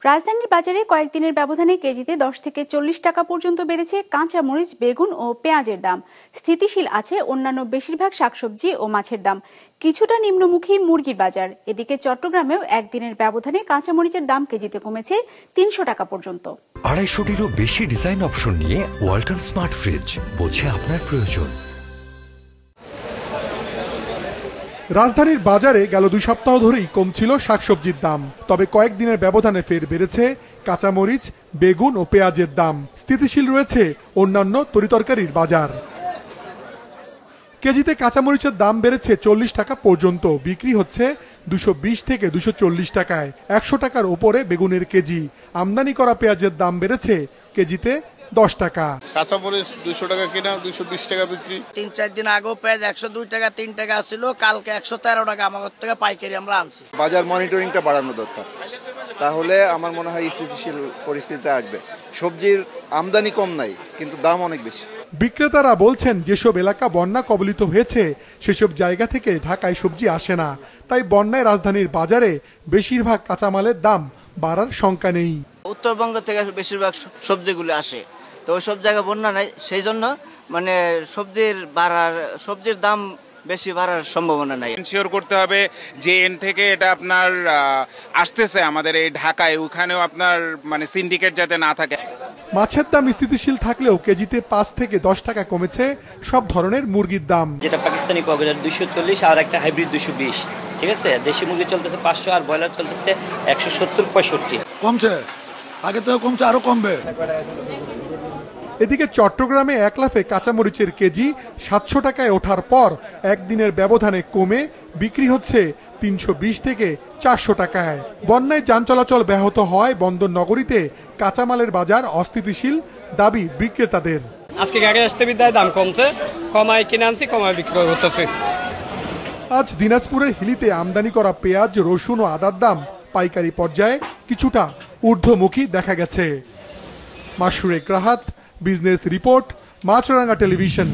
রাজধানীর বাজারে কয়েকদিনের ব্যবধানে কেজিতে 10 থেকে 40 টাকা পর্যন্ত বেড়েছে কাঁচা মরিচ, বেগুন ও পেঁয়াজের দাম। স্থিতিশীল আছে অন্যান্য বেশিরভাগ শাকসবজি ও মাছের দাম। কিছুটা নিম্নমুখী মুরগির বাজার। এদিকে চট্টগ্রামেও একদিনের ব্যবধানে কাঁচা মরিচের দাম কেজিতে কমেছে 300 টাকা পর্যন্ত। 250-টিরও বেশি ডিজাইন অপশন নিয়ে ওয়ালটন স্মার্ট ফ্রিজ, বোঝে আপনার প্রয়োজন। রাজধানীর বাজারে গেল 2 সপ্তাহ ধরেই কমছিল শাকসবজির দাম, তবে কয়েকদিনের ব্যবধানে ফের বেড়েছে কাঁচামরিচ, বেগুন ও পেঁয়াজের দাম। স্থিতিশীল রয়েছে অন্যান্য তরিতরকারির বাজার। কেজিতে কাঁচামরিচের দাম বেড়েছে 40 টাকা পর্যন্ত, বিক্রি হচ্ছে 220 থেকে 240 টাকায়। 100 টাকার ওপরে বেগুনের কেজি। আমদানি করা পেঁয়াজের দাম বেড়েছে কেজিতে 10 টাকা। কাঁচামরিচ 200 টাকা কিনা, 220 টাকা বিক্রি। 3-4 দিন আগেও পেঁয়াজ 102 টাকা 3 টাকা ছিল, কালকে 113 টাকা আমাদের থেকে পাইকারি আমরা আনছি। বাজার মনিটরিংটা বাড়ানো দরকার, তাহলে আমার মনে হয় স্থিতিশীল পরিস্থিতিতে আসবে। সবজির আমদানি কম নাই, কিন্তু দাম অনেক বেশি। বিক্রেতারা বলছেন, যেসব এলাকা বন্যা কবলিত হয়েছে সেসব জায়গা থেকে ঢাকায় সবজি আসে না, তাই বন্যায় রাজধানীর বাজারে বেশিরভাগ কাঁচামালের দাম বাড়ার শঙ্কা নেই। উত্তরবঙ্গ থেকে বেশিরভাগ সবজিগুলো আসে, তো ওই সব জায়গায় বন্যা নাই, সেই জন্য মানে সবজির দাম বেশি বাড়ার সম্ভাবনা নাই। এনশিওর করতে হবে যে এন থেকে এটা আপনার আসতেছে আমাদের এই ঢাকায়, ওখানেও আপনার মানে সিন্ডিকেট যাতে না থাকে। মাছের দাম স্থিতিশীল থাকলেও কেজিতে 5 থেকে 10 টাকা কমেছে সব ধরনের মুরগির দাম। যেটা পাকিস্তানি কবুতর 240 আর একটা হাইব্রিড 220, ঠিক আছে। দেশি মুরগি চলতেছে 500 আর ব্রয়লার চলতেছে 170-65। কমছে, আগে তো কমছে, আরো কমবে। এদিকে চট্টগ্রামে এক লাফে কাঁচামরিচের কেজি 700 টাকায় ওঠার পর একদিনের ব্যবধানে কমে বিক্রি হচ্ছে 320 থেকে 400 টাকায়। বন্যায় যান চলাচল ব্যাহত হয় বন্দর নগরীতে কাঁচামালের বাজার অস্থিতিশীল, দাবি বিক্রেতাদের। আজকে গাড়ি আসতে বিদায় দাম কমছে, কমায় কিনে আনছি, কমায় বিক্রি করতেছি। আজ দিনাজপুরের হিলিতে আমদানি করা পেঁয়াজ, রসুন ও আদার দাম পাইকারি পর্যায়ে কিছুটা ঊর্ধ্বমুখী দেখা গেছে। মাশরুক রাহাত, বিজনেস রিপোর্ট, মাছরাঙ্গা টেলিভিশন।